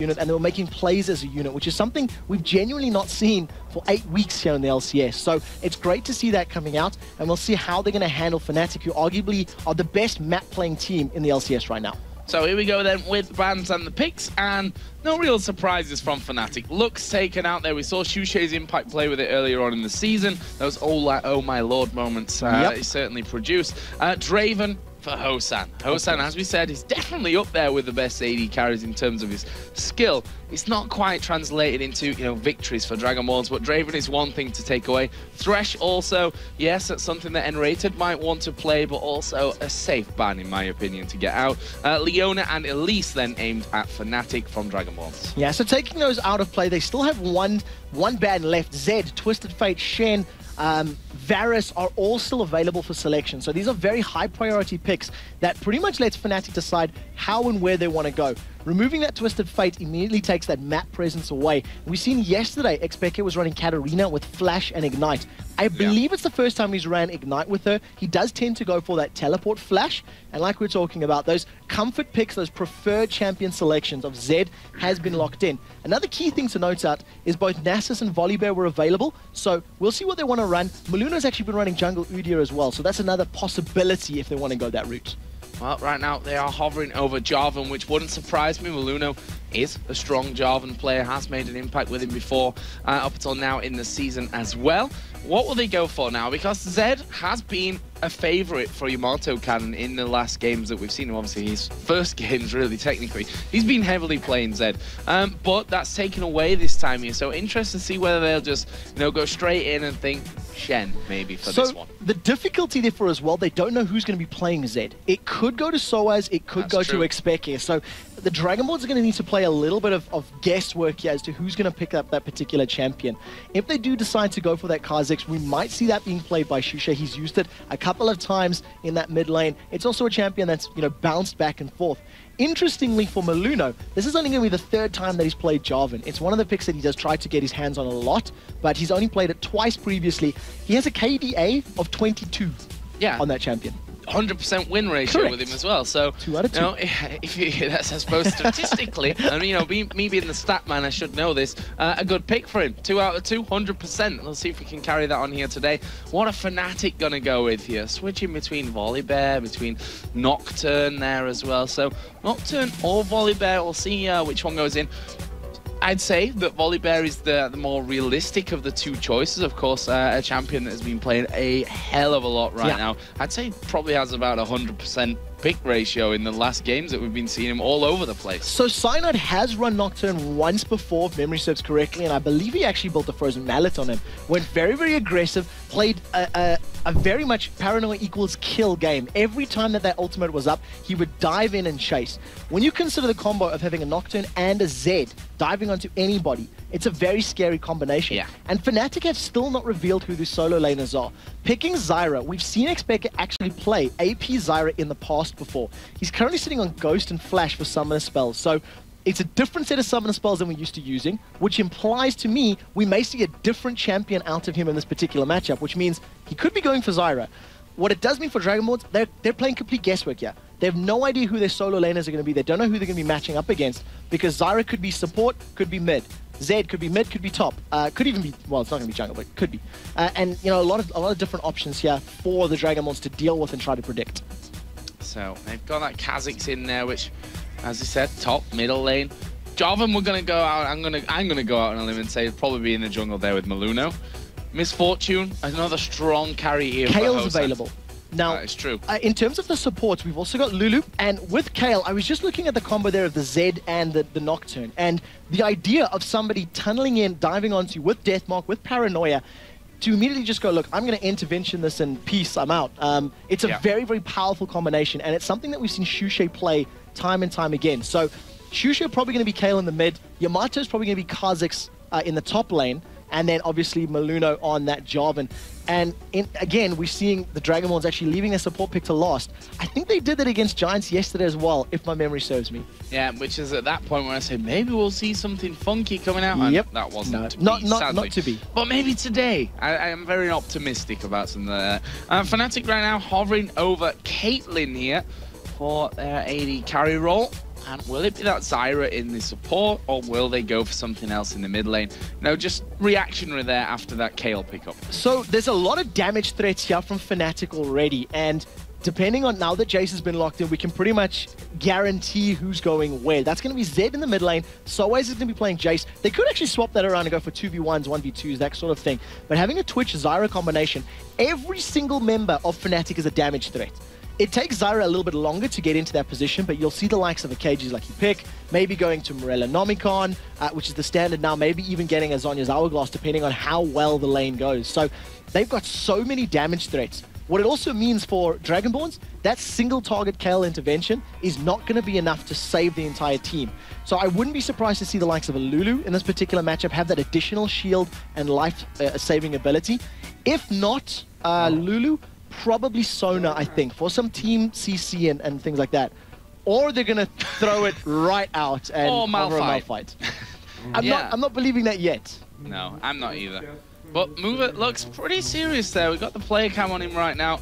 unit, and they were making plays as a unit, which is something we've genuinely not seen for 8 weeks here in the LCS. So it's great to see that coming out, and we'll see how they're going to handle Fnatic, who arguably are the best map-playing team in the LCS right now. So here we go then with bans and the picks, and no real surprises from Fnatic. Looks taken out there. We saw Xuxie's impact play with it earlier on in the season. Those oh my lord moments he certainly produced. Draven for Hosan. Hosan, as we said, is definitely up there with the best AD carries in terms of his skill. It's not quite translated into, victories for Dragonborns, but Draven is one thing to take away. Thresh also, yes, that's something that N-Rated might want to play, but also a safe ban, in my opinion, to get out. Leona and Elise then aimed at Fnatic from Dragonborns. Yeah, so taking those out of play, they still have one ban left. Zed, Twisted Fate, Shen, Varus are all still available for selection. So these are very high priority picks that pretty much lets Fnatic decide how and where they want to go. Removing that Twisted Fate immediately takes that map presence away. We've seen yesterday, Xpeke was running Katarina with Flash and Ignite. I believe it's the first time he's ran Ignite with her. He does tend to go for that teleport Flash. And like we're talking about, those comfort picks, those preferred champion selections of Zed has been locked in. Another key thing to note out is both Nasus and Volibear were available. So we'll see what they want to run. Maluna's actually been running Jungle Udyr as well. So that's another possibility if they want to go that route. Well, right now they are hovering over Jarvan, which wouldn't surprise me. Maluno is a strong Jarvan player, has made an impact with him before, up until now in the season as well. What will they go for now? Because Zed has been a favourite for Yamato Cannon in the last games that we've seen him. Obviously, his first games, really, technically. He's been heavily playing Zed. But that's taken away this time here. So interested to see whether they'll just, go straight in and think Shen, maybe, for this one. The difficulty there for as well, they don't know who's going to be playing Zed. It could go to Soaz, it could go to Xpeke. So the Dragonborns are going to need to play a little bit of guesswork here as to who's going to pick up that particular champion. If they do decide to go for that Kha'Zix, we might see that being played by Xuxie. He's used it a couple of times in that mid lane. It's also a champion that's, bounced back and forth. Interestingly for Maluno, this is only going to be the third time that he's played Jarvan. It's one of the picks that he does try to get his hands on a lot, but he's only played it twice previously. He has a KDA of 22 on that champion. 100% win ratio with him as well. So 2 out of 2. That's, I suppose, statistically, and me being the stat man, I should know this. A good pick for him. 2 out of 2, 100%. Let's see if we can carry that on here today. What a Fnatic gonna go with here? Switching between Volibear, between Nocturne there as well. So Nocturne or Volibear, we'll see which one goes in. I'd say that Volibear is the more realistic of the two choices. Of course, a champion that has been playing a hell of a lot right now. I'd say probably has about 100% pick ratio in the last games that we've been seeing him all over the place. So Cyanide has run Nocturne once before, if memory serves correctly, and I believe he actually built a Frozen Mallet on him. Went very, very aggressive, played a very much paranoia equals kill game. Every time that ultimate was up, he would dive in and chase. When you consider the combo of having a Nocturne and a Zed diving onto anybody, it's a very scary combination. And Fnatic have still not revealed who the solo laners are. Picking Zyra, we've seen Xpeke actually play AP Zyra in the past before. He's currently sitting on Ghost and Flash for summoner spells. So it's a different set of summoner spells than we're used to using, which implies to me we may see a different champion out of him in this particular matchup, which means he could be going for Zyra. What it does mean for Dragonborns, they're playing complete guesswork here. They have no idea who their solo laners are going to be. They don't know who they're going to be matching up against, because Zyra could be support, could be mid. Zed could be mid, could be top, could even be, well, it's not going to be jungle, but it could be. And, a lot of different options here for the Dragonborns to deal with and try to predict. So they've got that Kha'Zix in there, which, as I said, top, middle lane. Jarvan, we're going to go out, I'm gonna go out on a limb and say it'll probably be in the jungle there with Maluno. Misfortune, another strong carry here. Kale's available. Now, that is true. In terms of the supports, we've also got Lulu, and with Kale, I was just looking at the combo there of the Zed and the Nocturne, and the idea of somebody tunneling in, diving onto you with Deathmark, with Paranoia, to immediately just go, look, I'm going to intervention this and peace, I'm out. It's a very, very powerful combination, and it's something that we've seen Xuxie play time and time again. So Xuxie probably going to be Kale in the mid, Yamato's probably going to be Kha'Zix in the top lane, and then obviously Maluno on that Jarvan. And again, we're seeing the Dragonborns actually leaving their support pick to last. I think they did that against Giants yesterday as well, if my memory serves me. Yeah, which is at that point where I said, maybe we'll see something funky coming out. And that wasn't to be, sadly. Not to be. But maybe today. I am very optimistic about something like that. Fnatic right now hovering over Caitlyn here for their AD carry role. And will it be that Zyra in the support, or will they go for something else in the mid lane? No, just reactionary there after that Kayle pickup. So there's a lot of damage threats here from Fnatic already, and depending on now that Jace has been locked in, we can pretty much guarantee who's going where. That's going to be Zed in the mid lane. Soaz is going to be playing Jace. They could actually swap that around and go for 2v1s, 1v2s, that sort of thing. But having a Twitch-Zyra combination, every single member of Fnatic is a damage threat. It takes Zyra a little bit longer to get into that position, but you'll see the likes of a KG's Lucky Pick, maybe going to Morella Nomicon, which is the standard now, maybe even getting a Zhonya's Hourglass, depending on how well the lane goes. So they've got so many damage threats. What it also means for Dragonborns, that single target Kayle intervention is not going to be enough to save the entire team. So I wouldn't be surprised to see the likes of a Lulu in this particular matchup have that additional shield and life-saving ability. If not Lulu, probably Sona, I think, for some team CC and things like that. Or they're going to throw it right out and cover a Malphite. I'm not believing that yet. No, I'm not either. But Mover looks pretty serious there. We've got the player cam on him right now.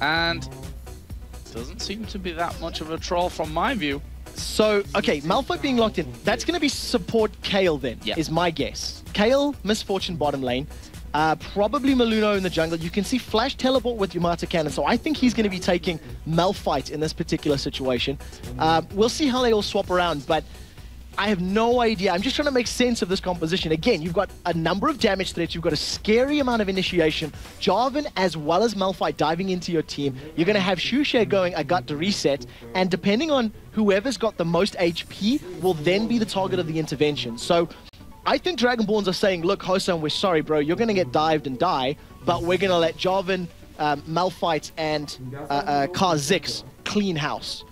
And doesn't seem to be that much of a troll from my view. So, okay, Malphite being locked in. That's going to be support Kayle then, is my guess. Kayle, Misfortune bottom lane. Probably Maluno in the jungle. You can see Flash teleport with Yamato Cannon, so I think he's going to be taking Malphite in this particular situation. We'll see how they all swap around, but I have no idea. I'm just trying to make sense of this composition. Again, you've got a number of damage threats. You've got a scary amount of initiation. Jarvan as well as Malphite diving into your team. You're going to have Shushay going, I got to reset. And depending on whoever's got the most HP will then be the target of the intervention. So I think Dragonborns are saying, look, Hosan, we're sorry, bro. You're going to get dived and die, but we're going to let Jarvan, Malphite, and Kha'Zix clean house.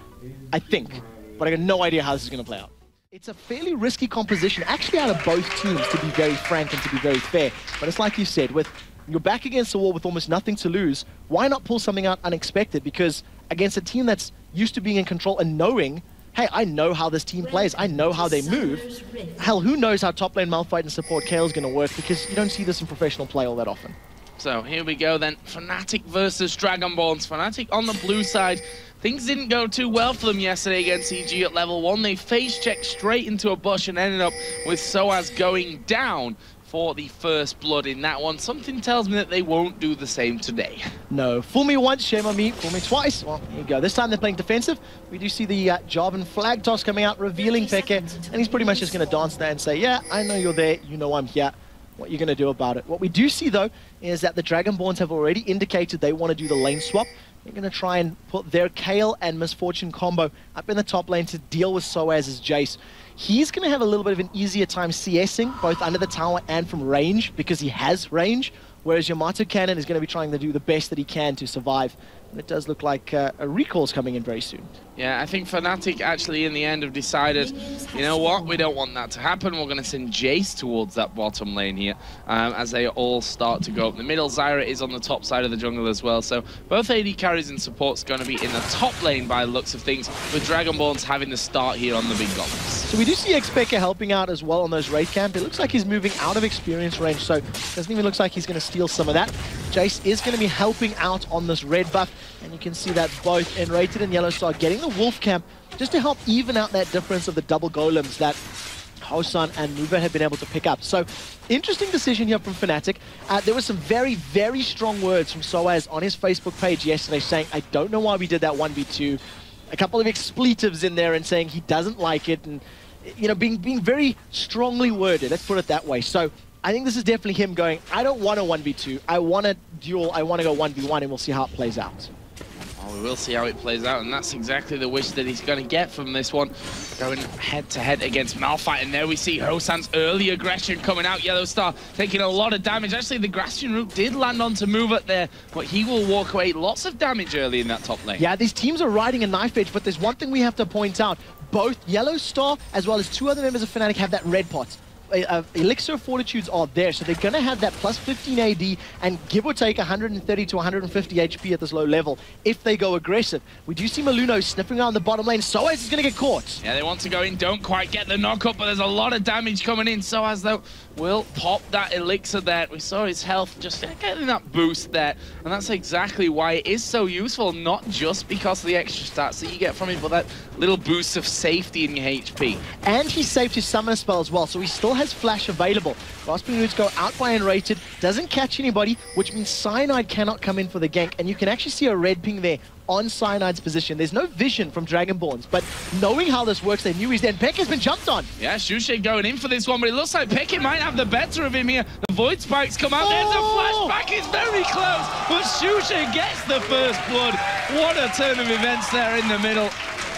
I think. But I got no idea how this is going to play out. It's a fairly risky composition, actually, out of both teams, to be very frank and to be very fair. But it's like you said, with you're back against the wall with almost nothing to lose, why not pull something out unexpected? Because against a team that's used to being in control and knowing, hey, I know how this team plays, I know how they move. Hell, who knows how top lane Malphite and support Kayle is going to work, because you don't see this in professional play all that often. So here we go then, Fnatic versus Dragonborns. Fnatic on the blue side. Things didn't go too well for them yesterday against EG at level 1. They face-checked straight into a bush and ended up with Soaz going down for the first blood in that one. Something tells me that they won't do the same today. No, fool me once, shame on me, fool me twice. Well, here you go. This time they're playing defensive. We do see the Jarvan flag toss coming out, revealing Peke, and he's pretty much just going to dance there and say, yeah, I know you're there, you know I'm here. What you're going to do about it. What we do see, though, is that the Dragonborns have already indicated they want to do the lane swap. They're going to try and put their Kayle and Misfortune combo up in the top lane to deal with Soaz's Jace. He's going to have a little bit of an easier time CSing, both under the tower and from range, because he has range, whereas Yamato Cannon is going to be trying to do the best that he can to survive. And it does look like a recall's coming in very soon. Yeah, I think Fnatic actually in the end have decided, you know what, we don't want that to happen. We're going to send Jace towards that bottom lane here as they all start to go up the middle. Zyra is on the top side of the jungle as well. So both AD carries and supports going to be in the top lane by the looks of things, with Dragonborns having the start here on the big golems. So we do see Xpeke helping out as well on those raid camp. It looks like he's moving out of experience range, so it doesn't even look like he's going to steal some of that. Jace is going to be helping out on this red buff, and you can see that both Enrated and Yellowstar getting the Wolf Camp just to help even out that difference of the double golems that Hosan and Nuva have been able to pick up. So, interesting decision here from Fnatic. There were some very, very strong words from Soaz on his Facebook page yesterday saying, I don't know why we did that 1v2. A couple of expletives in there and saying he doesn't like it, and you know, being very strongly worded, let's put it that way. So I think this is definitely him going, I don't want a 1v2, I want a duel, I want to go 1v1, and we'll see how it plays out. Well, we will see how it plays out, and that's exactly the wish that he's going to get from this one. Going head-to-head against Malphite, and there we see Hosan's early aggression coming out. Yellowstar taking a lot of damage. Actually, the Grastian root did land onto Mover there, but he will walk away. Lots of damage early in that top lane. Yeah, these teams are riding a knife edge, but there's one thing we have to point out. Both Yellowstar, as well as two other members of Fnatic, have that red pot. Elixir of Fortitudes are there, so they're going to have that plus 15 AD and give or take 130 to 150 HP at this low level if they go aggressive. We do see Maluno sniffing around the bottom lane. Soaz is going to get caught. Yeah, they want to go in, don't quite get the knock up, but there's a lot of damage coming in. Soaz, though, will pop that Elixir there. We saw his health just getting that boost there, and that's exactly why it is so useful, not just because of the extra stats that you get from it, but that little boost of safety in your HP. And he saved his summoner spell as well, so he still has flash available. Grasping Roots go out by unrated, doesn't catch anybody, which means Cyanide cannot come in for the gank, and you can actually see a red ping there on Cyanide's position. There's no vision from Dragonborns, but knowing how this works, they knew he's dead. Pekka's been jumped on. Yeah, Shushay going in for this one, but it looks like Pekka might have the better of him here. The Void Spikes come out. There's a flashback. It's very close, but Shushay gets the first blood. What a turn of events there in the middle.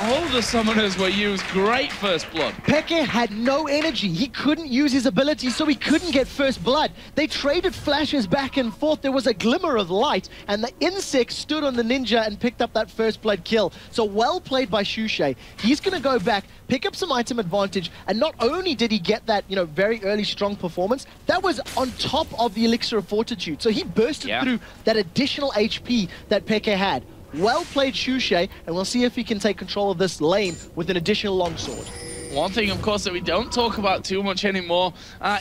All the summoners were used. Great first blood. Pekka had no energy. He couldn't use his ability, so he couldn't get first blood. They traded flashes back and forth. There was a glimmer of light, and the insect stood on the ninja and picked up that first blood kill. So well played by Shushay. He's going to go back, pick up some item advantage, and not only did he get that, very early strong performance, that was on top of the Elixir of Fortitude. So he bursted through that additional HP that Pekka had. Well played, Shushay, and we'll see if he can take control of this lane with an additional longsword. One thing, of course, that we don't talk about too much anymore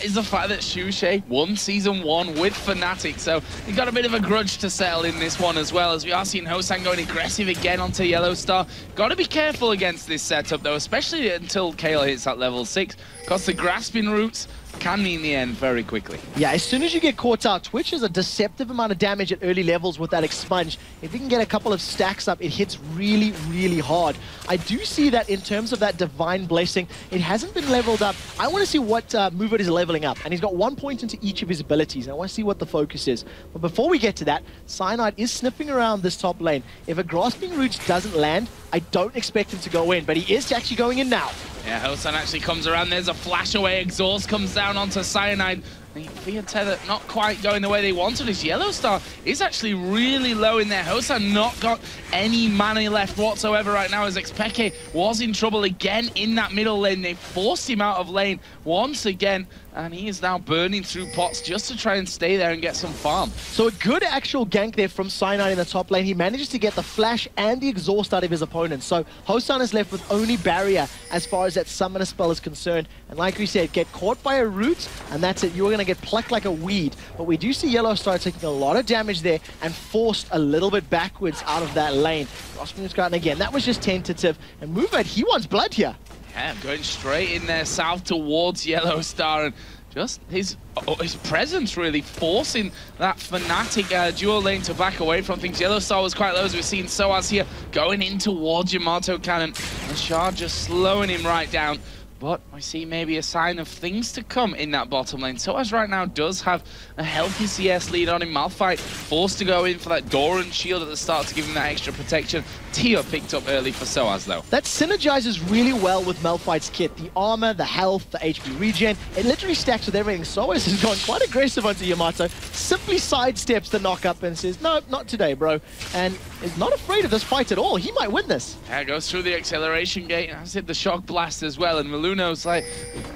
is the fact that Shushay won Season 1 with Fnatic, so he got a bit of a grudge to settle in this one as well, as we are seeing Hosan going aggressive again onto Yellow Star. Got to be careful against this setup, though, especially until Kale hits that level 6, because the Grasping Roots can mean the end very quickly. Yeah, as soon as you get caught out, Twitch is a deceptive amount of damage at early levels with that Expunge. If you can get a couple of stacks up, it hits really, really hard. I do see that in terms of that Divine Blessing, it hasn't been leveled up. I want to see what Movert is leveling up, and he's got 1 point into each of his abilities. I want to see what the focus is. But before we get to that, Cyanide is sniffing around this top lane. If a Grasping Roots doesn't land, I don't expect him to go in, but he is actually going in now. Yeah, Hosan actually comes around. There's a flash away. Exhaust comes down onto Cyanide. Fear Tether not quite going the way they wanted. His Yellow Star is actually really low in there. Hosan not got any mana left whatsoever right now, as Xpeke was in trouble again in that middle lane. They forced him out of lane once again, and he is now burning through pots just to try and stay there and get some farm. So a good actual gank there from Cyanide in the top lane. He manages to get the flash and the exhaust out of his opponent. So Hosan is left with only barrier as far as that summoner spell is concerned. And like we said, get caught by a root, and that's it. You're going to get plucked like a weed. But we do see Yellow Star taking a lot of damage there and forced a little bit backwards out of that lane. Grasping Roots again. That was just tentative. And Movert, he wants blood here. Yeah, going straight in there south towards Yellow Star, and just his presence really forcing that Fnatic dual lane to back away from things. Yellow Star was quite low, as we've seen Soaz here going in towards Yamato Cannon, and Shard just slowing him right down. But I see maybe a sign of things to come in that bottom lane. Soaz right now does have a healthy CS lead on him. Malphite forced to go in for that Doran shield at the start to give him that extra protection. Tia picked up early for Soaz though. That synergizes really well with Malphite's kit. The armor, the health, the HP regen. It literally stacks with everything. Soaz has gone quite aggressive onto Yamato. Simply sidesteps the knock-up and says, no, not today, bro. And is not afraid of this fight at all. He might win this. Yeah, goes through the acceleration gate. Has hit the shock blast as well. And Maluno's like,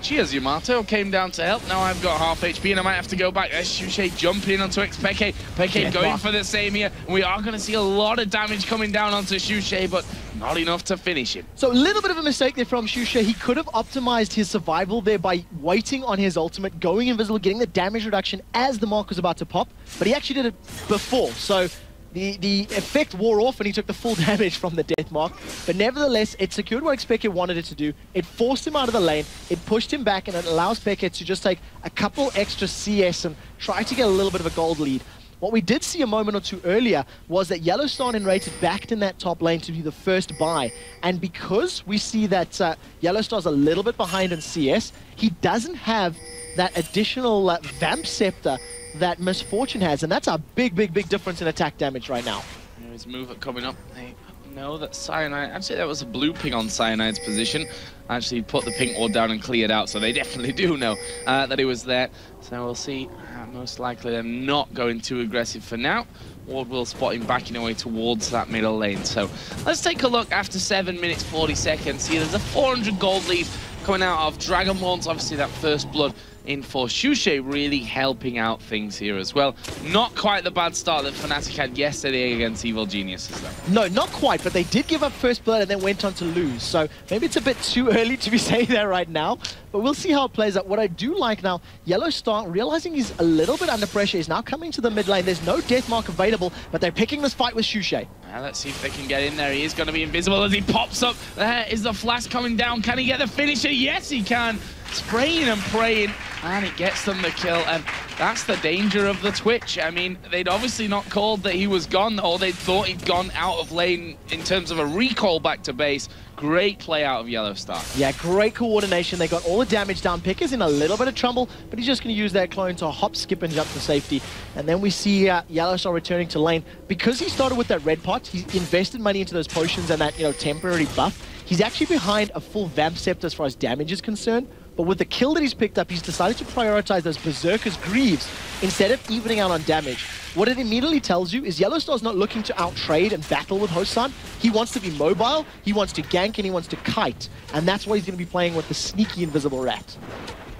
cheers, Yamato. Came down to help. Now I've got half HP and I might have to go back. There's Shushay jumping in onto Xpeke. Peke going for the same here. And we are going to see a lot of damage coming down onto Shushay, but not enough to finish him. So a little bit of a mistake there from Shushay. He could have optimized his survival there by waiting on his ultimate, going invisible, getting the damage reduction as the mark was about to pop. But he actually did it before. So the effect wore off and he took the full damage from the death mark. But nevertheless, it secured what Xpeke wanted it to do. It forced him out of the lane. It pushed him back, and it allows Peke to just take a couple extra CS and try to get a little bit of a gold lead. What we did see a moment or two earlier was that Yellow Star and Rated backed in that top lane to be the first buy. And because we see that Yellow Star's a little bit behind in CS, he doesn't have that additional Vamp Scepter that Misfortune has. And that's a big, big, big difference in attack damage right now. There's Movert coming up. They know that Cyanide, actually that was a blue ping on Cyanide's position. Actually put the pink ward down and cleared out, so they definitely do know that he was there. So we'll see. Most likely they're not going too aggressive for now. Ward will spot him backing away towards that middle lane. So let's take a look after 7 minutes 40 seconds here. There's a 400 gold lead coming out of Dragonborn's. Obviously, that first blood in for Shushay really helping out things here as well. Not quite the bad start that Fnatic had yesterday against Evil Geniuses, though. No, not quite, but they did give up first blood and then went on to lose. So maybe it's a bit too early to be saying that right now, but we'll see how it plays out. What I do like now, Yellow Star, realizing he's a little bit under pressure, is now coming to the mid lane. There's no death mark available, but they're picking this fight with Shushay. Let's see if they can get in there. He is going to be invisible as he pops up. There is the flash coming down. Can he get the finisher? Yes, he can. Spraying and praying, and he gets them the kill, and that's the danger of the Twitch. I mean, they'd obviously not called that he was gone, or they thought he'd gone out of lane in terms of a recall back to base. Great play out of Yellow Star. Yeah, great coordination. They got all the damage down. Picker's in a little bit of trouble, but he's just going to use that clone to hop, skip, and jump to safety. And then we see Yellow Star returning to lane. Because he started with that red pot, he invested money into those potions and that, temporary buff. He's actually behind a full Vamp Scepter as far as damage is concerned. But with the kill that he's picked up, he's decided to prioritize those Berserker's Greaves instead of evening out on damage. What it immediately tells you is Yellow Star's not looking to out-trade and battle with Hosan. He wants to be mobile, he wants to gank, and he wants to kite. And that's why he's going to be playing with the sneaky Invisible Rat.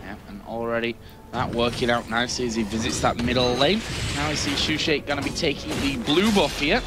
Yeah, and already that working out nicely as he visits that middle lane. Now we see Shushay going to be taking the blue buff here.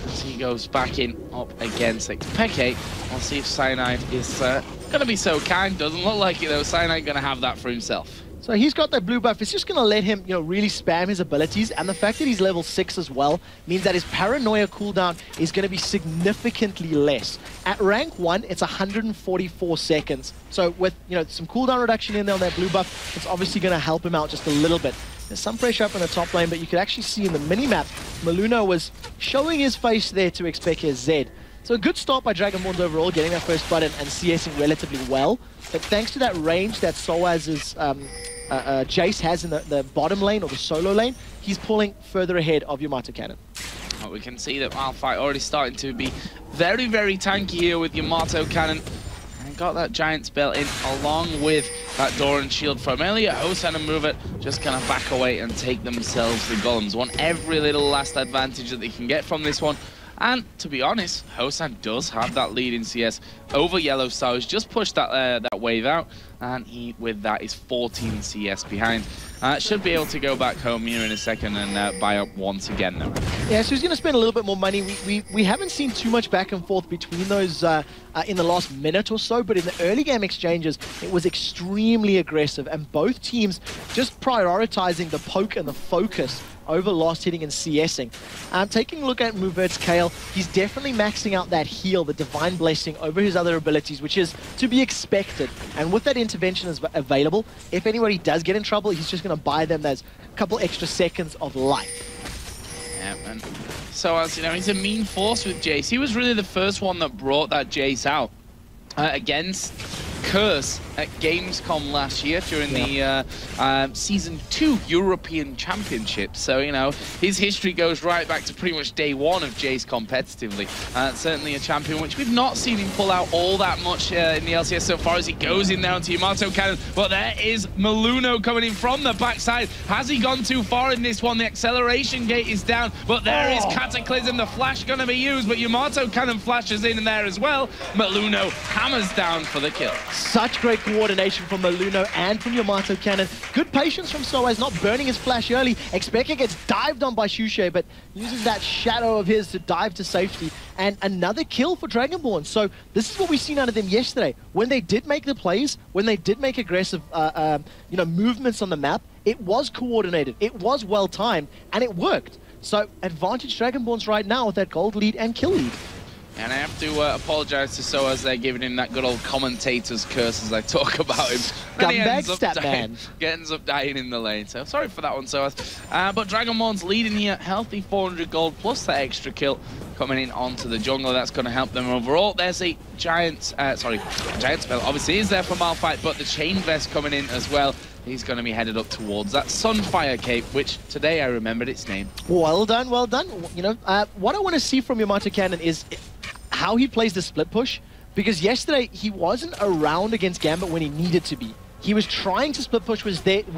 As he goes back in up against Peke. I'll see if Cyanide is going to be so kind. Doesn't look like it though. Cyanide going to have that for himself. So he's got that blue buff. It's just going to let him, really spam his abilities. And the fact that he's level 6 as well means that his paranoia cooldown is going to be significantly less. At rank 1, it's 144 seconds. So with, some cooldown reduction in there on that blue buff, it's obviously going to help him out just a little bit. There's some pressure up in the top lane, but you could actually see in the mini-map, Maluno was showing his face there to expect his Z. So a good start by Dragonborn overall, getting that first blood and CSing relatively well. But thanks to that range that Soaz's Jace has in the bottom lane or the solo lane, he's pulling further ahead of Yamato Cannon. Well, we can see that Malphite already starting to be very, very tanky here with Yamato Cannon. And got that giant spell in along with that Doran shield from earlier. Hosan and Move It just gonna back away and take themselves the golems. Want every little last advantage that they can get from this one. And to be honest, Hosan does have that lead in CS over Yellow Star. He's just pushed that wave out, and he, with that, is 14 CS behind. Should be able to go back home here in a second and buy up once again, though. Yeah, so he's going to spend a little bit more money. We haven't seen too much back and forth between those in the last minute or so, but in the early game exchanges, it was extremely aggressive, and both teams just prioritizing the poke and the focus over last hitting and CSing. Taking a look at Movert's Kale, he's definitely maxing out that heal, the Divine Blessing, over his other abilities, which is to be expected. And with that intervention is available, if anybody does get in trouble, he's just going to buy them those couple extra seconds of life. Yeah, and so as he's a mean force with Jace. He was really the first one that brought that Jace out against Curse at Gamescom last year during the Season 2 European Championship. So, his history goes right back to pretty much day one of Jace competitively. Certainly a champion which we've not seen him pull out all that much in the LCS so far as he goes in there onto Yamato Cannon. But there is Maluno coming in from the backside. Has he gone too far in this one? The acceleration gate is down, but there is Cataclysm. The flash going to be used, but Yamato Cannon flashes in there as well. Maluno hammers down for the kill. Such great coordination from Maluno and from Yamato Cannon. Good patience from Soaz, not burning his flash early. Expecka gets dived on by Shushay, but uses that shadow of his to dive to safety. And another kill for Dragonborn. So this is what we've seen out of them yesterday. When they did make the plays, when they did make aggressive movements on the map, it was coordinated, it was well-timed, and it worked. So advantage Dragonborns right now with that gold lead and kill lead. And I have to apologize to Soaz. They're giving him that good old commentator's curse as I talk about him. Scumbag stat man. Ends up dying in the lane. So sorry for that one, Soaz. But Dragonborn's leading here. Healthy 400 gold plus that extra kill coming in onto the jungler. That's going to help them overall. There's a giant spell. Obviously is there for Malphite, but the chain vest coming in as well. He's going to be headed up towards that Sunfire Cape, which today I remembered its name. Well done, well done. What I want to see from Yamato Cannon is how he plays the split push, because yesterday he wasn't around against Gambit when he needed to be. He was trying to split push with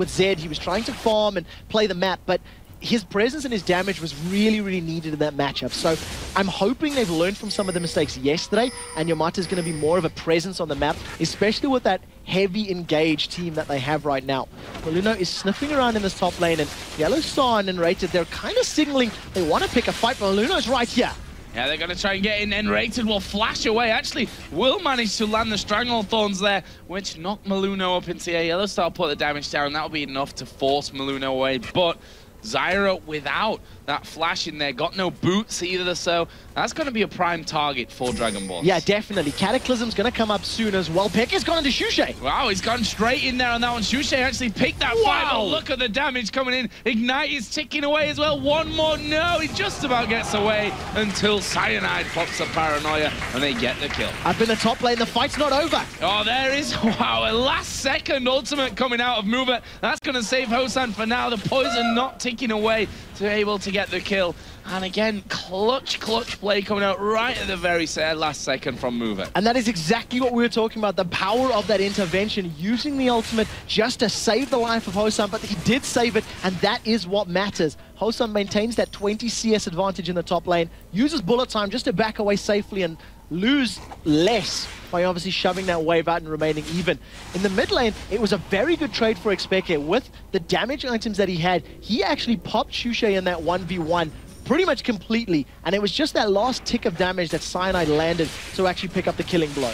Zed, he was trying to farm and play the map, but his presence and his damage was really needed in that matchup. So I'm hoping they've learned from some of the mistakes yesterday, and Yamata's going to be more of a presence on the map, especially with that heavy engaged team that they have right now. Maluno is sniffing around in this top lane, and Yellow Star and Enrated, they're kind of signaling they want to pick a fight, but Maluno's right here. Yeah, they're going to try and get in. Enrated will flash away. Actually, will manage to land the Stranglehold Thorns there, which knocked Maluno up into air. Yellow Star put the damage down. That'll be enough to force Maluno away, but Zyra, without that flash in there, got no boots either, so that's going to be a prime target for Dragonborn. Yeah, definitely. Cataclysm's going to come up soon as well. Pekka's gone into Shushay. Wow, he's gone straight in there on that one. Shushay actually picked that fight, but look at the damage coming in. Ignite is ticking away as well. One more, no, he just about gets away until Cyanide pops a Paranoia and they get the kill. Up in the top lane, the fight's not over. Oh, there is, wow, a last second ultimate coming out of Mover. That's going to save Hosan for now. The poison not ticking away to be able to get the kill. And again, clutch play coming out right at the very last second from Mover. And that is exactly what we were talking about, the power of that intervention, using the ultimate just to save the life of Hosan, but he did save it, and that is what matters. Hosan maintains that 20 CS advantage in the top lane, uses bullet time just to back away safely and lose less by obviously shoving that wave out and remaining even. In the mid lane, it was a very good trade for Xpeke. With the damage items that he had, he actually popped Shushay in that 1v1 pretty much completely, and it was just that last tick of damage that Cyanide landed to actually pick up the killing blow.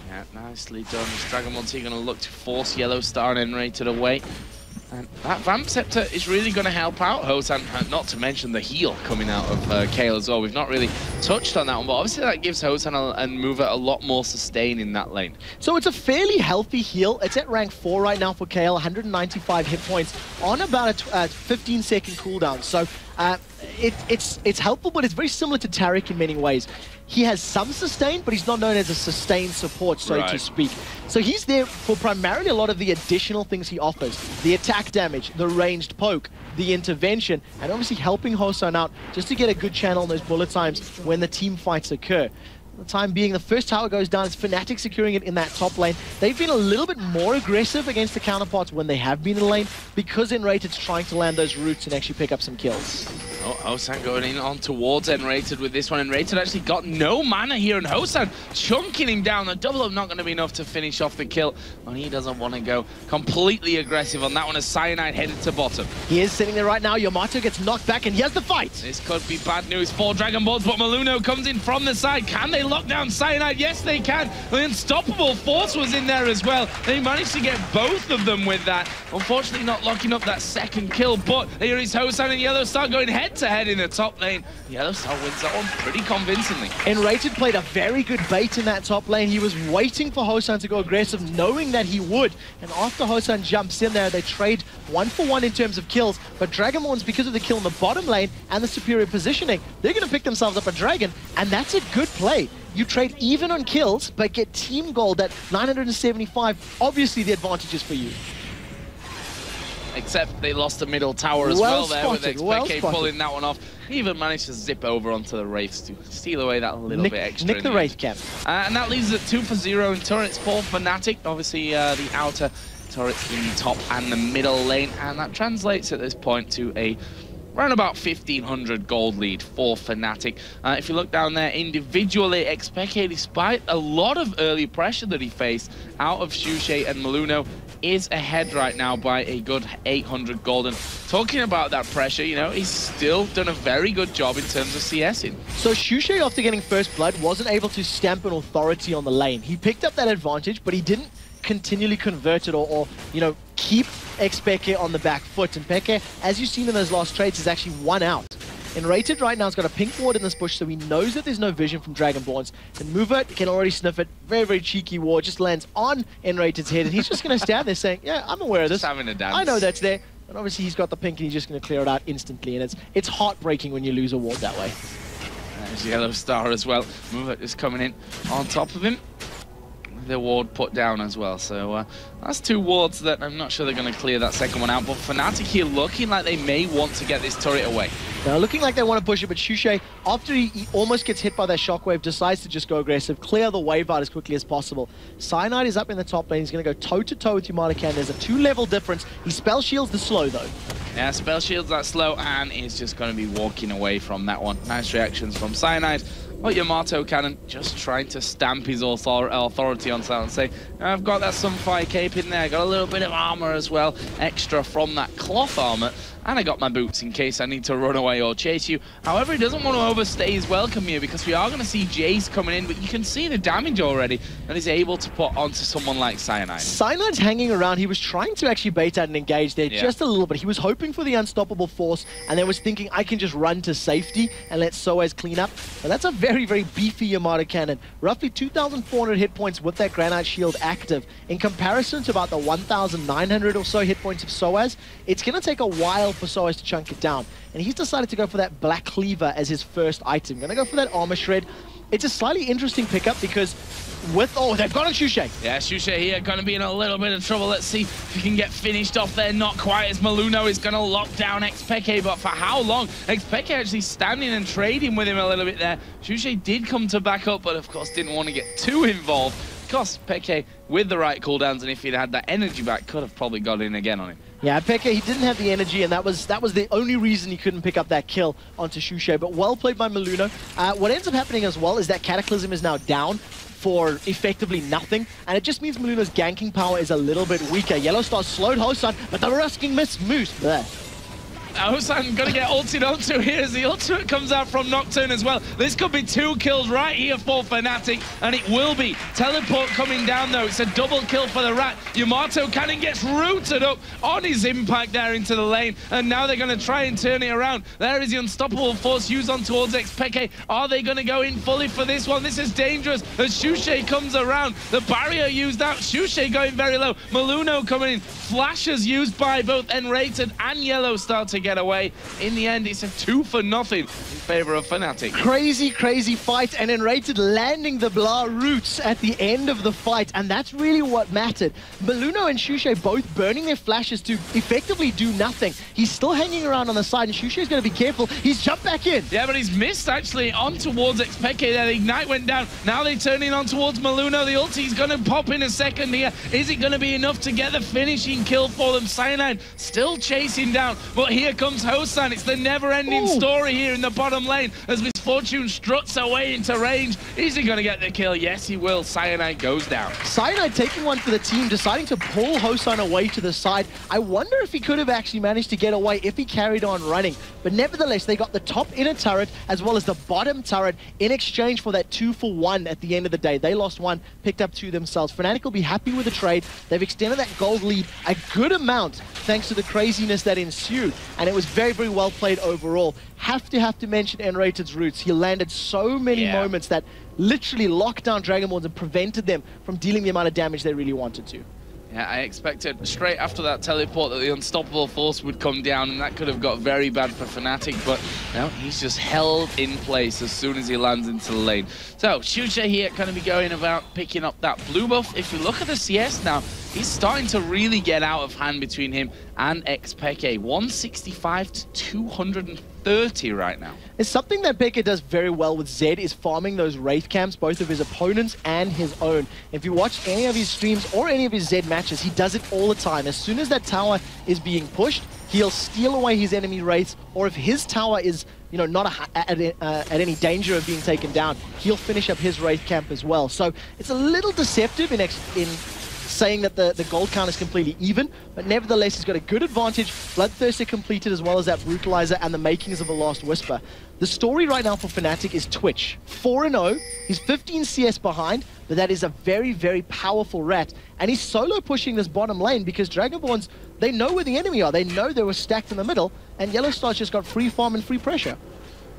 Yeah, nicely done. Dragonborn going to look to force Yellow Star and Enrated away. And that Vamp Scepter is really going to help out Hosan, not to mention the heal coming out of Kayle as well. We've not really touched on that one, but obviously that gives Hosan and Mover a lot more sustain in that lane. So it's a fairly healthy heal. It's at rank 4 right now for Kayle, 195 hit points on about a 15-second cooldown. So it's helpful, but it's very similar to Taric in many ways. He has some sustain, but he's not known as a sustained support, so to speak. So he's there for primarily a lot of the additional things he offers. The attack damage, the ranged poke, the intervention, and obviously helping Hosan out just to get a good channel on those bullet times when the team fights occur. For the time being, the first tower goes down. It's Fnatic securing it in that top lane. They've been a little bit more aggressive against the counterparts when they have been in lane, because Enrated's trying to land those roots and actually pick up some kills. Oh, Hosan going in on towards Enrated with this one. Enrated actually got no mana here, and Hosan chunking him down. The double up not going to be enough to finish off the kill. Well, he doesn't want to go completely aggressive on that one as Cyanide headed to bottom. He is sitting there right now. Yamato gets knocked back, and here's the fight. This could be bad news for Dragonborn, but Maluno comes in from the side. Can they lock down Cyanide? Yes, they can. The Unstoppable Force was in there as well. They managed to get both of them with that. Unfortunately, not locking up that second kill, but here is Hosan and Yellow Star going head-to-head in the top lane. Yellow Star wins that one pretty convincingly. Enrated played a very good bait in that top lane. He was waiting for Hosan to go aggressive, knowing that he would. And after Hosan jumps in there, they trade 1-for-1 in terms of kills. But Dragonborns, because of the kill in the bottom lane and the superior positioning, they're going to pick themselves up a dragon, and that's a good play. You trade even on kills, but get team gold at 975. Obviously, the advantage is for you. Except they lost the middle tower as well there with Xpeke pulling that one off. He even managed to zip over onto the Wraiths to steal away that little bit extra. Nick the Wraith cap. And that leaves it 2-for-0 in turrets for Fnatic. Obviously, the outer turrets in the top and the middle lane. And that translates at this point to a around about 1,500 gold lead for Fnatic. If you look down there individually, Xpeke, despite a lot of early pressure that he faced out of Shushay and Maluno, is ahead right now by a good 800 gold. And talking about that pressure, you know, he's still done a very good job in terms of CSing. So Shushay, after getting first blood, wasn't able to stamp an authority on the lane. He picked up that advantage, but he didn't continually convert it or you know, keep Xpeke on the back foot. And Peke, as you've seen in those last trades, is actually one out. Enrated right now has got a pink ward in this bush, so he knows that there's no vision from Dragonborns. And Mover can already sniff it. Very cheeky ward, just lands on Enrated's head, and he's just going to stand there saying, yeah, I'm aware of this. Just having a dance. I know that's there. And obviously he's got the pink, and he's just going to clear it out instantly. And it's heartbreaking when you lose a ward that way. There's Yellow Star as well. Mover is coming in on top of him. The ward put down as well, so that's two wards that I'm not sure they're going to clear that second one out. But Fnatic here looking like they may want to get this turret away. They're looking like they want to push it, but Shushay, after he almost gets hit by that shockwave, decides to just go aggressive, clear the wave out as quickly as possible. Cyanide is up in the top lane. He's going to go toe-to-toe with Yamata. There's a 2-level difference. He spell shields the slow, though. Yeah, spell shields that slow, and he's just going to be walking away from that one. Nice reactions from Cyanide. But Yamato Cannon just trying to stamp his authority on Silent, say, I've got that Sunfire cape in there, I got a little bit of armor as well, extra from that cloth armor, and I got my boots in case I need to run away or chase you. However, he doesn't want to overstay his welcome here because we are going to see Jace coming in, but you can see the damage already that he's able to put onto someone like Cyanide. Cyanide's hanging around. He was trying to actually bait out and engage there just a little bit. He was hoping for the unstoppable force and then was thinking, I can just run to safety and let Soaz clean up. But that's a very, very beefy Yamato Cannon. Roughly 2,400 hit points with that Granite Shield active. In comparison to about the 1,900 or so hit points of Soaz, it's going to take a while for Soaz to chunk it down. And he's decided to go for that Black Cleaver as his first item. Going to go for that Armor Shred. It's a slightly interesting pickup because with... Oh, they've got on Shushay. Yeah, Shushay here going to be in a little bit of trouble. Let's see if he can get finished off there. Not quite, as Maluno is going to lock down Xpeke, but for how long? Xpeke actually standing and trading with him a little bit there. Shushay did come to back up, but of course didn't want to get too involved. Of course, Peke, with the right cooldowns, and if he'd had that energy back, could have probably got in again on him. Yeah, Peke, he didn't have the energy, and that was the only reason he couldn't pick up that kill onto Shushay. But well played by Maluno. What ends up happening as well is that Cataclysm is now down for effectively nothing, and it just means Maluno's ganking power is a little bit weaker. Yellow Star slowed Hosan, but the rusking miss moose there. Hosan gonna get ulted onto here as the ultimate comes out from Nocturne as well. This could be 2 kills right here for Fnatic, and it will be. Teleport coming down though, it's a double kill for the Rat. Yamato Cannon gets rooted up on his impact there into the lane, and now they're gonna try and turn it around. There is the unstoppable force used on towards Xpeke. Are they gonna go in fully for this one? This is dangerous as Shushay comes around. The barrier used out, Shushay going very low. Maluno coming in, flashes used by both Enrated and Yellow Star to get away. In the end, it's a 2-0 in favor of Fnatic. Crazy, crazy fight, and Enrated landing the Blah roots at the end of the fight, and that's really what mattered. Maluno and Shushay both burning their flashes to effectively do nothing. He's still hanging around on the side, and Shushay's going to be careful. He's jumped back in. Yeah, but he's missed actually on towards Xpeke there. The Ignite went down. Now they turn in on towards Maluno. The ulti's going to pop in a second here. Is it going to be enough to get the finishing kill for them? Cyanide still chasing down, but here comes Hosan. It's the never-ending story here in the bottom lane as Misfortune struts away into range. Is he going to get the kill? Yes, he will. Cyanide goes down. Cyanide taking one for the team, deciding to pull Hosan away to the side. I wonder if he could have actually managed to get away if he carried on running. But nevertheless, they got the top inner turret as well as the bottom turret in exchange for that 2-for-1 at the end of the day. They lost 1, picked up 2 themselves. Fnatic will be happy with the trade. They've extended that gold lead a good amount thanks to the craziness that ensued. And it was very, very well played overall. Have to mention Enrated's roots. He landed so many moments that literally locked down Dragonborns and prevented them from dealing the amount of damage they really wanted to. Yeah, I expected straight after that teleport that the unstoppable force would come down, and that could have got very bad for Fnatic, but no, he's just held in place as soon as he lands into the lane. So, Shushay here going to be going about picking up that blue buff. If we look at the CS now, he's starting to really get out of hand between him and Xpeke. 165 to 230 right now. It's something that Peke does very well with Zed is farming those Wraith camps, both of his opponents and his own. If you watch any of his streams or any of his Zed matches, he does it all the time. As soon as that tower is being pushed, he'll steal away his enemy Wraiths, or if his tower is not at any danger of being taken down, he'll finish up his Wraith camp as well. So it's a little deceptive in saying that the gold count is completely even, but nevertheless he's got a good advantage. Bloodthirster completed as well as that Brutalizer and the makings of a Last Whisper. The story right now for Fnatic is Twitch. 4-0, he's 15 CS behind, but that is a very, very powerful Rat. And he's solo pushing this bottom lane because Dragonborns, they know where the enemy are. They know they were stacked in the middle, and Yellow Star's just got free farm and free pressure.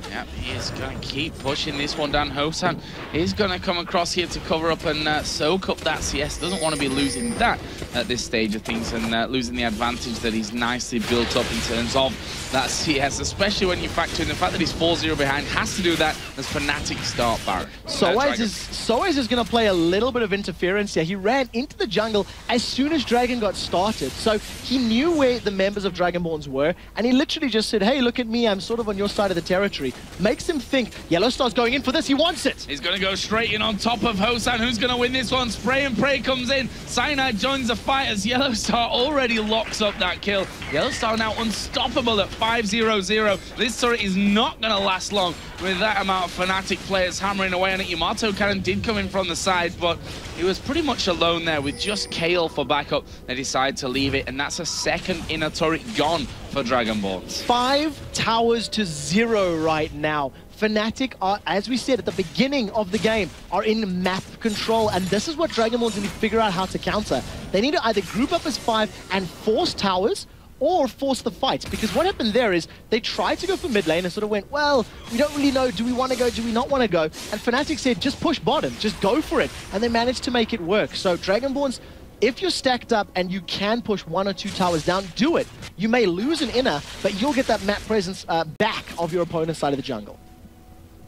Yeah, he is going to keep pushing this one down. Hosan is going to come across here to cover up and soak up that CS. Doesn't want to be losing that at this stage of things and losing the advantage that he's nicely built up in terms of that CS, especially when you factor in the fact that he's 4-0 behind. Has to do that as Fnatic start Baron. Soaz is going to play a little bit of interference here. He ran into the jungle as soon as Dragon got started. So he knew where the members of Dragonborns were, and he literally just said, hey, look at me, I'm sort of on your side of the territory. commentary. Makes him think Yellowstar's going in for this. He wants it. He's going to go straight in on top of Hosan. Who's going to win this one? Spray and Pray comes in. Cyanide joins the fight as Yellowstar already locks up that kill. Yellowstar now unstoppable at 5-0-0. This turret is not going to last long with that amount of Fnatic players hammering away on it. Yamato Cannon did come in from the side, but he was pretty much alone there with just Kale for backup. They decide to leave it, and that's a second inner turret gone for Dragonborns. 5 towers to 0 right now. Fnatic are, as we said at the beginning of the game, are in map control, and this is what Dragonborns need to figure out how to counter. They need to either group up as 5 and force towers, or force the fight, because what happened there is they tried to go for mid lane and sort of went, well, we don't really know, do we want to go, do we not want to go? And Fnatic said, just push bottom, just go for it, and they managed to make it work. So Dragonborns, if you're stacked up and you can push 1 or 2 towers down, do it. You may lose an inner, but you'll get that map presence back of your opponent's side of the jungle.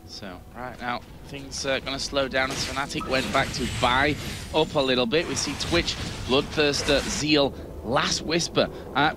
So, right now, things are going to slow down as Fnatic went back to buy up a little bit. We see Twitch, Bloodthirster, Zeal, Last Whisper.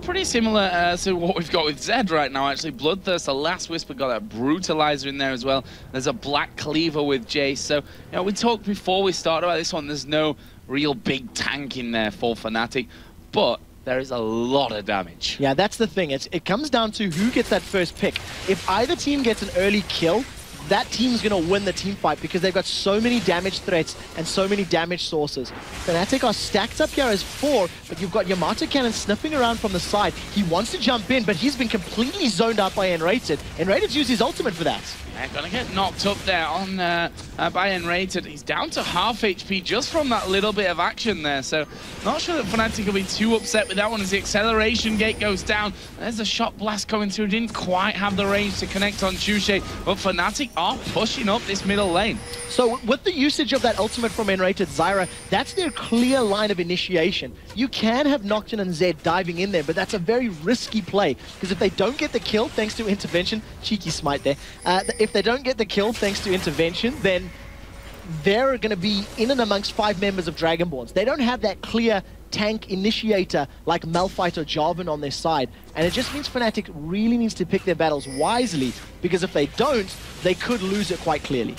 Pretty similar to what we've got with Zed right now, actually. Bloodthirster, Last Whisper got that Brutalizer in there as well. There's a Black Cleaver with Jace. So, you know, we talked before we started about this one. There's no real big tank in there for Fnatic, but there is a lot of damage. Yeah, that's the thing. It comes down to who gets that first pick. If either team gets an early kill, that team's going to win the team fight because they've got so many damage threats and so many damage sources. Fnatic are stacked up here as 4, but you've got Yamato Cannon sniffing around from the side. He wants to jump in, but he's been completely zoned out by Enrated. Enrated's used his ultimate for that. They're going to get knocked up there on by Enrated. He's down to half HP just from that little bit of action there. So not sure that Fnatic will be too upset with that one as the acceleration gate goes down. There's a shot blast coming through. Didn't quite have the range to connect on Chushe, but Fnatic are pushing up this middle lane. So with the usage of that ultimate from Enrated Zyra, that's their clear line of initiation. You can have Nocturne and Zed diving in there, but that's a very risky play because if they don't get the kill thanks to intervention, cheeky smite there, if they don't get the kill thanks to intervention, then they're going to be in and amongst 5 members of Dragonborns. They don't have that clear tank initiator like Malphite or Jarvan on their side, and it just means Fnatic really needs to pick their battles wisely, because if they don't, they could lose it quite clearly.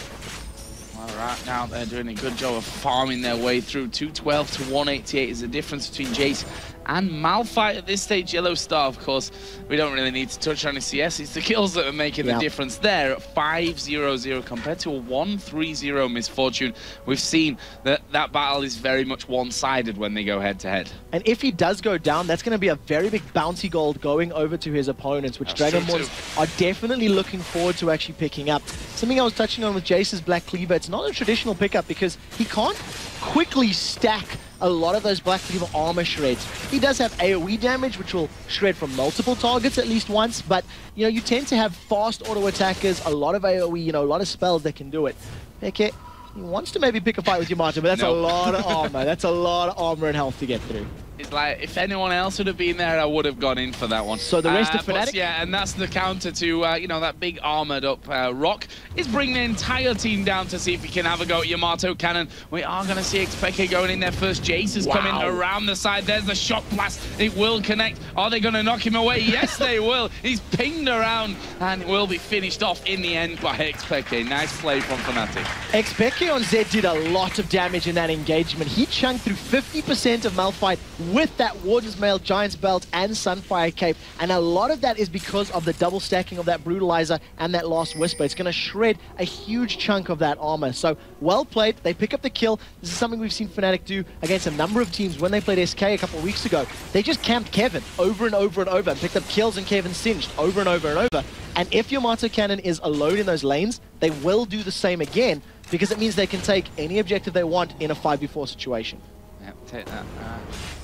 Well, right now they're doing a good job of farming their way through. 212 to 188 is the difference between Jace and Malphite at this stage. Yellowstar, of course, we don't really need to touch on his CS. It's the kills that are making the difference there at 5-0-0 compared to a 1-3-0 Misfortune. We've seen that that battle is very much one-sided when they go head-to-head. And if he does go down, that's going to be a very big bounty gold going over to his opponents, which Dragonborns are definitely looking forward to actually picking up. Something I was touching on with Jace's Black Cleaver, it's not a traditional pickup because he can't quickly stack a lot of those Black Cleaver armor shreds. He does have AoE damage, which will shred from multiple targets at least once, but you know, you tend to have fast auto attackers, a lot of AoE, you know, a lot of spells that can do it. Okay, he wants to maybe pick a fight with Yamato, but that's a lot of armor. That's a lot of armor and health to get through. It's like, if anyone else would have been there, I would have gone in for that one. So the rest of Fnatic? Yeah, and that's the counter to, you know, that big armored up Rock is bringing the entire team down to see if he can have a go at Yamato Cannon. We are going to see Xpeke going in there first. Jace is coming around the side. There's the shot blast. It will connect. Are they going to knock him away? Yes, they will. He's pinged around and will be finished off in the end by Xpeke. Nice play from Fnatic. Xpeke on Zed did a lot of damage in that engagement. He chunked through 50% of Malphite with that Warden's Mail, Giant's Belt, and Sunfire Cape, and a lot of that is because of the double stacking of that Brutalizer and that Last Whisper. It's going to shred a huge chunk of that armor. So, well played. They pick up the kill. This is something we've seen Fnatic do against a number of teams. When they played SK a couple of weeks ago, they just camped Kevin over and over and over and picked up kills, and Kevin singed over and over and over. And if Yamato Cannon is alone in those lanes, they will do the same again, because it means they can take any objective they want in a 5v4 situation. Yep, take that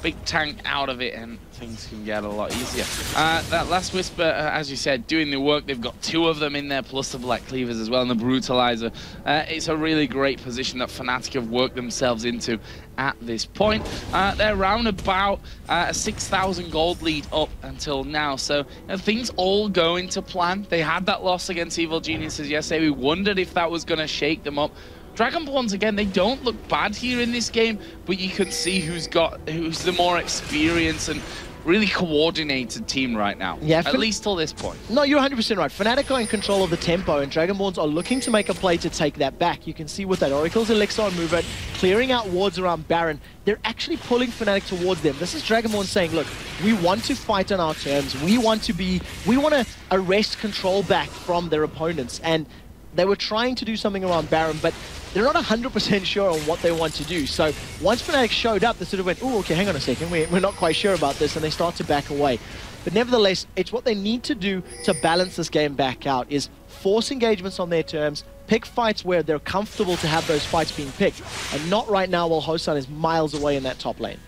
big tank out of it and things can get a lot easier. That Last Whisper, as you said, doing the work. They've got 2 of them in there, plus the Black Cleavers as well, and the Brutalizer. It's a really great position that Fnatic have worked themselves into at this point. They're around about a 6,000 gold lead up until now, so you know, things all go into plan. They had that loss against Evil Geniuses yesterday. We wondered if that was going to shake them up. Dragonborns, again, they don't look bad here in this game, but you can see who's the more experience, and really coordinated team right now. Yeah, at least till this point. No, you're 100% right. Fnatic are in control of the tempo, and Dragonborns are looking to make a play to take that back. You can see with that Oracle's Elixir on move rate, clearing out wards around Baron. They're actually pulling Fnatic towards them. This is Dragonborn saying, look, we want to fight on our terms. We want to arrest control back from their opponents. And they were trying to do something around Baron, but they're not 100% sure on what they want to do. So once Fnatic showed up, they sort of went, oh, okay, hang on a second, we're not quite sure about this, and they start to back away. But nevertheless, it's what they need to do to balance this game back out, is force engagements on their terms, pick fights where they're comfortable to have those fights being picked, and not right now while Hosan is miles away in that top lane.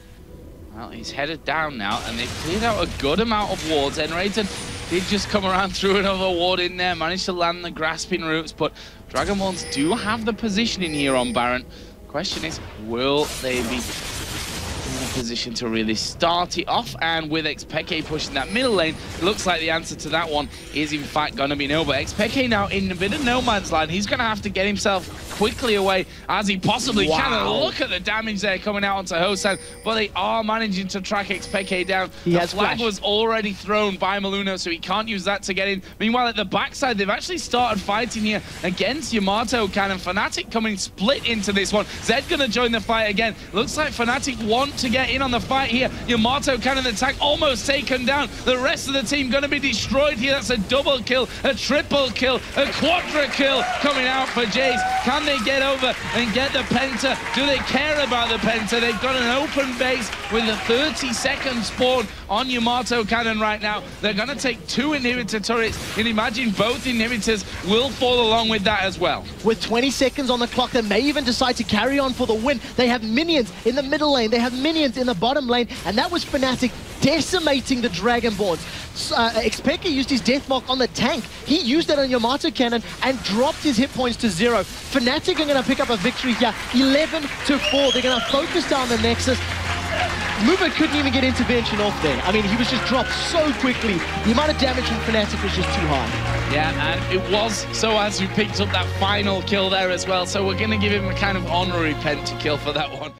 Well, he's headed down now, and they've cleared out a good amount of wards. Enrated did just come around, threw another ward in there, managed to land the grasping roots, but Dragonborns do have the positioning here on Baron. Question is, will they be in a position to really start it off? And with Xpeke pushing that middle lane, it looks like the answer to that one is in fact going to be no. But Xpeke now in a bit of no man's land. He's going to have to get himself quickly away as he possibly can. And look at the damage there coming out onto Hosan, but they are managing to track Xpeke down. The flag was already thrown by Maluno, so he can't use that to get in. Meanwhile, at the backside, they've actually started fighting here against Yamato Cannon. Fnatic coming split into this one. Zed gonna join the fight again. Looks like Fnatic want to get in on the fight here. Yamato Cannon attack almost taken down. The rest of the team gonna be destroyed here. That's a double kill, a triple kill, a quadra kill coming out for Jace. Can they get over and get the Penta? Do they care about the Penta? They've got an open base with a 30-second spawn on Yamato Cannon right now. They're going to take 2 inhibitor turrets, and imagine both inhibitors will fall along with that as well. With 20 seconds on the clock, they may even decide to carry on for the win. They have minions in the middle lane, they have minions in the bottom lane, and that was Fnatic decimating the Dragonborns. Xpeke used his death mark on the tank. He used that on Yamato Cannon and dropped his hit points to 0. Fnatic are going to pick up a victory here, 11-4. They're going to focus down the Nexus. Mover couldn't even get intervention off there. I mean, he was just dropped so quickly. The amount of damage from Fnatic was just too high. Yeah, and it was so as who picked up that final kill there as well. So we're going to give him a kind of honorary Penta kill for that one.